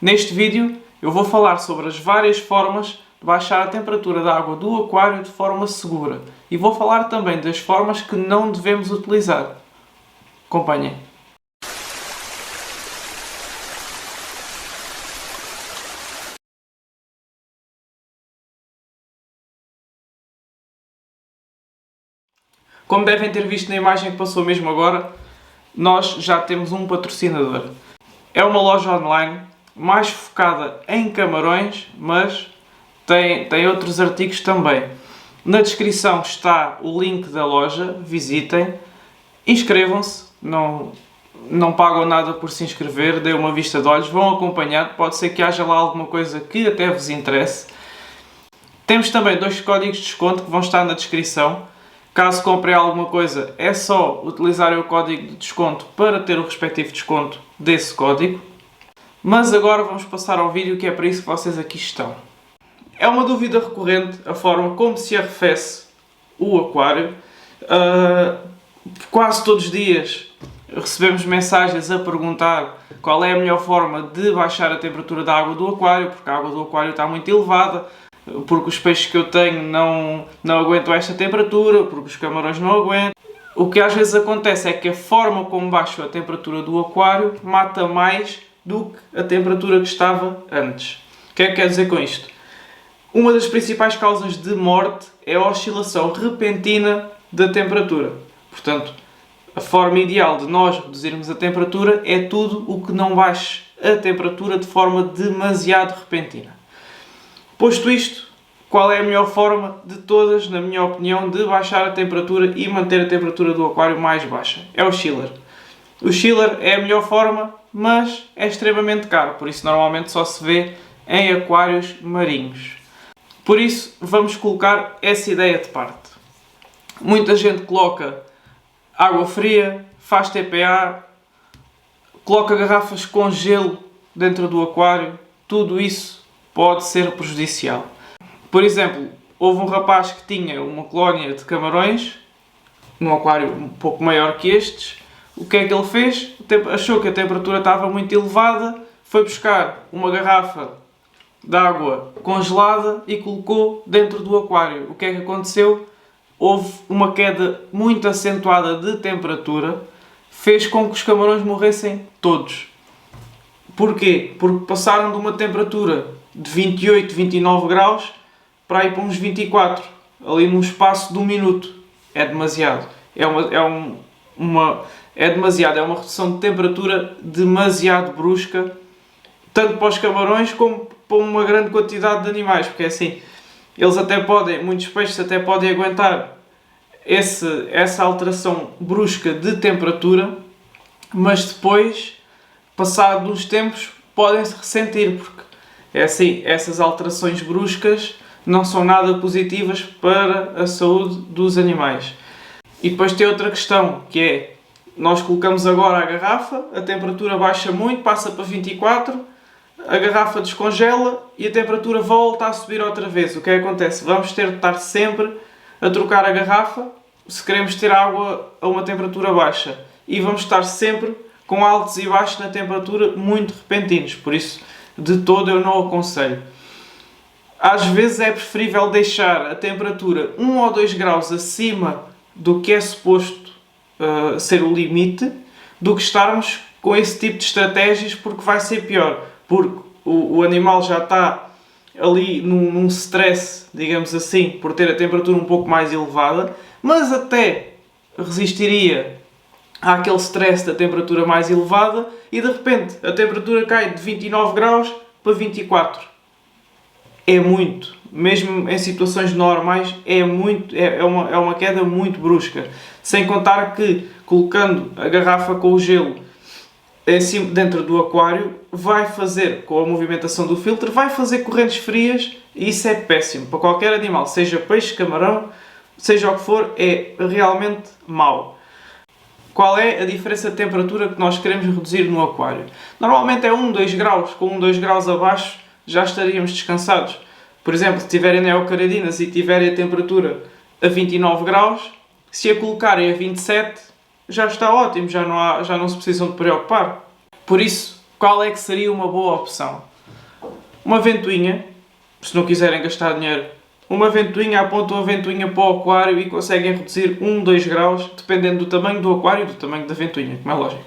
Neste vídeo eu vou falar sobre as várias formas de baixar a temperatura da água do aquário de forma segura e vou falar também das formas que não devemos utilizar. Acompanhem. Como devem ter visto na imagem que passou mesmo agora, nós já temos um patrocinador. É uma loja online mais focada em camarões, mas tem outros artigos também. Na descrição está o link da loja, visitem, inscrevam-se, não pagam nada por se inscrever, deem uma vista de olhos, vão acompanhando, pode ser que haja lá alguma coisa que até vos interesse. Temos também 2 códigos de desconto que vão estar na descrição. Caso comprem alguma coisa, é só utilizarem o código de desconto para ter o respectivo desconto desse código. Mas agora vamos passar ao vídeo, que é para isso que vocês aqui estão. É uma dúvida recorrente a forma como se arrefece o aquário. Quase todos os dias recebemos mensagens a perguntar qual é a melhor forma de baixar a temperatura da água do aquário, porque a água do aquário está muito elevada, porque os peixes que eu tenho não aguentam esta temperatura, porque os camarões não aguentam. O que às vezes acontece é que a forma como baixo a temperatura do aquário mata mais do que a temperatura que estava antes. O que é que quer dizer com isto? Uma das principais causas de morte é a oscilação repentina da temperatura. Portanto, a forma ideal de nós reduzirmos a temperatura é tudo o que não baixe a temperatura de forma demasiado repentina. Posto isto, qual é a melhor forma de todas, na minha opinião, de baixar a temperatura e manter a temperatura do aquário mais baixa? É o chiller. O chiller é a melhor forma, mas é extremamente caro, por isso normalmente só se vê em aquários marinhos. Por isso, vamos colocar essa ideia de parte. Muita gente coloca água fria, faz TPA, coloca garrafas com gelo dentro do aquário, tudo isso pode ser prejudicial. Por exemplo, houve um rapaz que tinha uma colónia de camarões, num aquário um pouco maior que estes. O que é que ele fez? Achou que a temperatura estava muito elevada, foi buscar uma garrafa de água congelada e colocou dentro do aquário. O que é que aconteceu? Houve uma queda muito acentuada de temperatura, fez com que os camarões morressem todos. Porquê? Porque passaram de uma temperatura de 28, 29 graus para ir para uns 24, ali num espaço de 1 minuto. É demasiado. É demasiado, é uma redução de temperatura demasiado brusca, tanto para os camarões como para uma grande quantidade de animais, porque é assim, eles até podem, muitos peixes até podem aguentar essa alteração brusca de temperatura, mas depois, passado uns tempos, podem-se ressentir, porque é assim, essas alterações bruscas não são nada positivas para a saúde dos animais. E depois tem outra questão, que é, nós colocamos agora a garrafa, a temperatura baixa muito, passa para 24, a garrafa descongela e a temperatura volta a subir outra vez. O que é que acontece? Vamos ter de estar sempre a trocar a garrafa se queremos ter água a uma temperatura baixa. E vamos estar sempre com altos e baixos na temperatura muito repentinos. Por isso, de todo, eu não aconselho. Às vezes é preferível deixar a temperatura 1 ou 2 graus acima do que é suposto ser o limite, do que estarmos com esse tipo de estratégias, porque vai ser pior. Porque o animal já está ali num stress, digamos assim, por ter a temperatura um pouco mais elevada, mas até resistiria àquele stress da temperatura mais elevada e de repente a temperatura cai de 29 graus para 24. É muito, mesmo em situações normais, é uma queda muito brusca. Sem contar que, colocando a garrafa com o gelo em cima, dentro do aquário, vai fazer, com a movimentação do filtro, vai fazer correntes frias e isso é péssimo para qualquer animal, seja peixe, camarão, seja o que for, é realmente mau. Qual é a diferença de temperatura que nós queremos reduzir no aquário? Normalmente é 1, 2 graus, com 1, 2 graus abaixo já estaríamos descansados. Por exemplo, se tiverem neocaradinas e tiverem a temperatura a 29 graus, se a colocarem a 27, já está ótimo, já não se precisam de preocupar. Por isso, qual é que seria uma boa opção? uma ventoinha, se não quiserem gastar dinheiro, uma ventoinha, apontam a ventoinha para o aquário e conseguem reduzir 2 graus, dependendo do tamanho do aquário e do tamanho da ventoinha, como é lógico.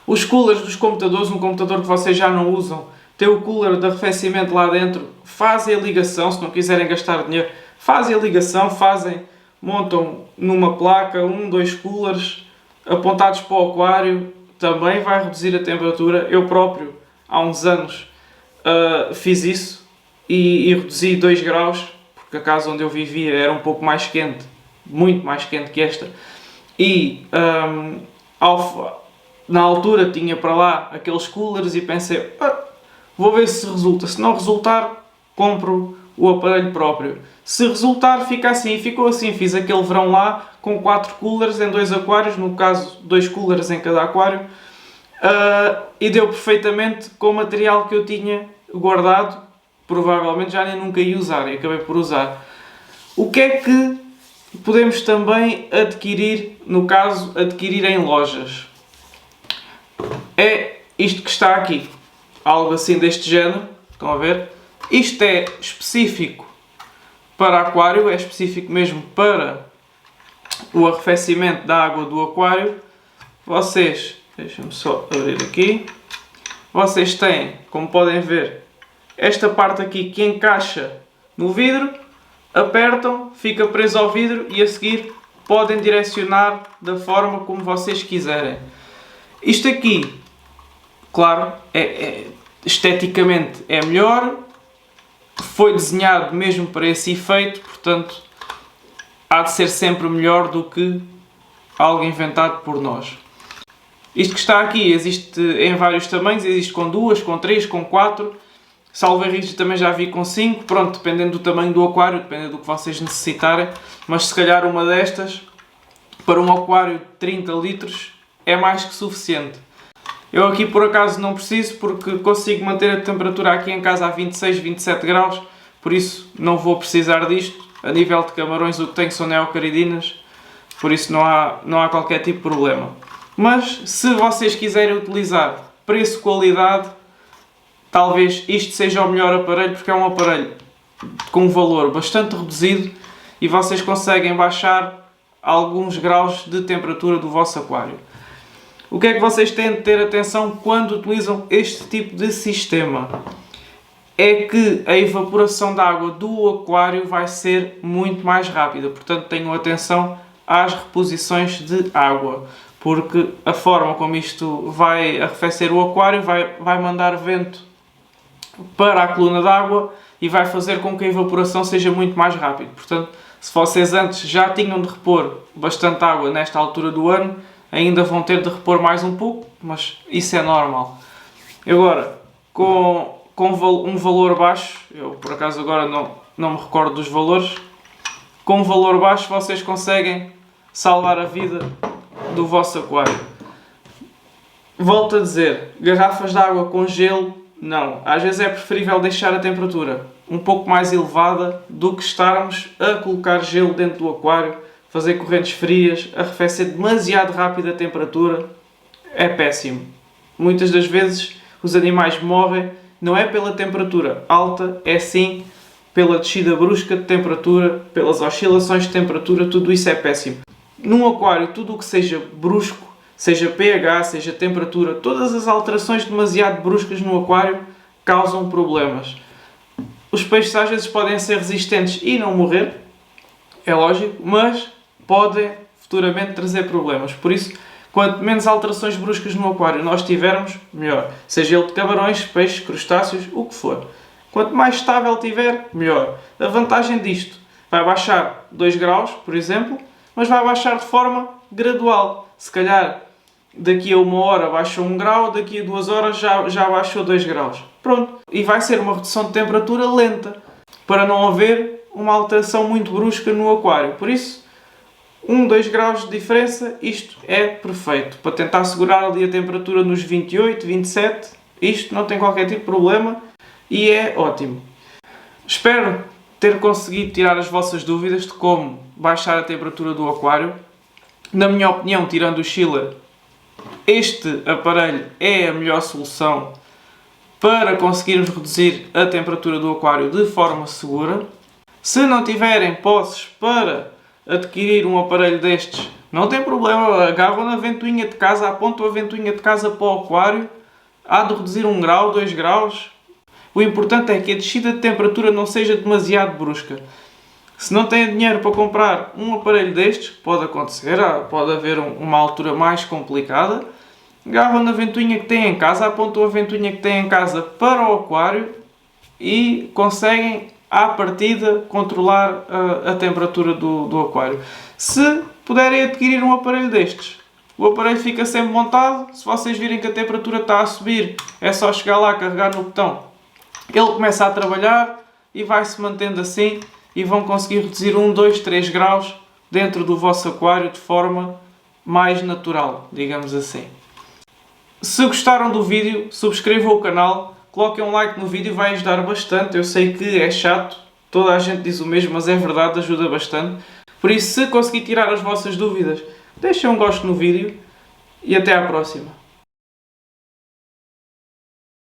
Os coolers dos computadores, um computador que vocês já não usam, tem o cooler de arrefecimento lá dentro, fazem a ligação, se não quiserem gastar dinheiro, fazem a ligação, montam numa placa 2 coolers apontados para o aquário, também vai reduzir a temperatura. Eu próprio, há uns anos, fiz isso e reduzi 2 graus, porque a casa onde eu vivia era um pouco mais quente, muito mais quente que esta, e na altura tinha para lá aqueles coolers e pensei, vou ver se resulta, se não resultar, compro o aparelho próprio. Se resultar, fica assim, e ficou assim. Fiz aquele verão lá com 4 coolers em 2 aquários, no caso 2 coolers em cada aquário, e deu perfeitamente com o material que eu tinha guardado, provavelmente já nem nunca ia usar e acabei por usar. O que é que podemos também adquirir, no caso, adquirir em lojas? É isto que está aqui, algo assim deste género, estão a ver? Isto é específico para aquário, é específico mesmo para o arrefecimento da água do aquário. Vocês, deixem-me só abrir aqui, vocês têm, como podem ver, esta parte aqui que encaixa no vidro, apertam, fica preso ao vidro e a seguir podem direcionar da forma como vocês quiserem. Isto aqui, claro, esteticamente é melhor, foi desenhado mesmo para esse efeito, portanto há de ser sempre melhor do que algo inventado por nós. Isto que está aqui existe em vários tamanhos, existe com 2, com 3, com 4, salvo erro também já vi com 5, pronto, dependendo do tamanho do aquário, dependendo do que vocês necessitarem, mas se calhar uma destas, para um aquário de 30 litros, é mais que suficiente. Eu aqui por acaso não preciso, porque consigo manter a temperatura aqui em casa a 26, 27 graus, por isso não vou precisar disto. A nível de camarões o que tenho são neocaridinas, por isso não há qualquer tipo de problema. Mas se vocês quiserem utilizar preço-qualidade, talvez isto seja o melhor aparelho, porque é um aparelho com um valor bastante reduzido e vocês conseguem baixar alguns graus de temperatura do vosso aquário. O que é que vocês têm de ter atenção quando utilizam este tipo de sistema? É que a evaporação da água do aquário vai ser muito mais rápida, portanto tenham atenção às reposições de água, porque a forma como isto vai arrefecer o aquário vai mandar vento para a coluna d'água e vai fazer com que a evaporação seja muito mais rápida. Portanto, se vocês antes já tinham de repor bastante água nesta altura do ano, ainda vão ter de repor mais um pouco, mas isso é normal. Agora, com um valor baixo, eu por acaso agora não me recordo dos valores, com um valor baixo vocês conseguem salvar a vida do vosso aquário. Volto a dizer, garrafas de água com gelo, não. Às vezes é preferível deixar a temperatura um pouco mais elevada do que estarmos a colocar gelo dentro do aquário, fazer correntes frias, arrefecer demasiado rápido a temperatura, é péssimo. Muitas das vezes os animais morrem, não é pela temperatura alta, é sim pela descida brusca de temperatura, pelas oscilações de temperatura, tudo isso é péssimo. Num aquário, tudo o que seja brusco, seja pH, seja temperatura, todas as alterações demasiado bruscas no aquário causam problemas. Os peixes às vezes podem ser resistentes e não morrer, é lógico, mas podem futuramente trazer problemas. Por isso, quanto menos alterações bruscas no aquário nós tivermos, melhor. Seja ele de camarões, peixes, crustáceos, o que for. Quanto mais estável tiver, melhor. A vantagem disto vai baixar 2 graus, por exemplo, mas vai baixar de forma gradual. Se calhar daqui a 1 hora baixou 1 grau, daqui a 2 horas já baixou 2 graus. Pronto. E vai ser uma redução de temperatura lenta, para não haver uma alteração muito brusca no aquário. Por isso, 2 graus de diferença, isto é perfeito. Para tentar segurar ali a temperatura nos 28, 27, isto não tem qualquer tipo de problema e é ótimo. Espero ter conseguido tirar as vossas dúvidas de como baixar a temperatura do aquário. Na minha opinião, tirando o chiller, este aparelho é a melhor solução para conseguirmos reduzir a temperatura do aquário de forma segura. Se não tiverem posses para adquirir um aparelho destes, não tem problema, agarram na ventoinha de casa, apontam a ventoinha de casa para o aquário, há de reduzir 1 grau, 2 graus. O importante é que a descida de temperatura não seja demasiado brusca. Se não têm dinheiro para comprar um aparelho destes, pode acontecer, pode haver uma altura mais complicada, agarram na ventoinha que têm em casa, apontam a ventoinha que têm em casa para o aquário e conseguem, à partida, controlar a temperatura do aquário. Se puderem adquirir um aparelho destes, o aparelho fica sempre montado. Se vocês virem que a temperatura está a subir, é só chegar lá, carregar no botão, ele começa a trabalhar e vai-se mantendo assim e vão conseguir reduzir 1, 2, 3 graus dentro do vosso aquário de forma mais natural, digamos assim. Se gostaram do vídeo, subscrevam o canal, coloquem um like no vídeo, vai ajudar bastante. Eu sei que é chato, toda a gente diz o mesmo, mas é verdade, ajuda bastante. Por isso, se conseguir tirar as vossas dúvidas, deixem um gosto no vídeo e até à próxima.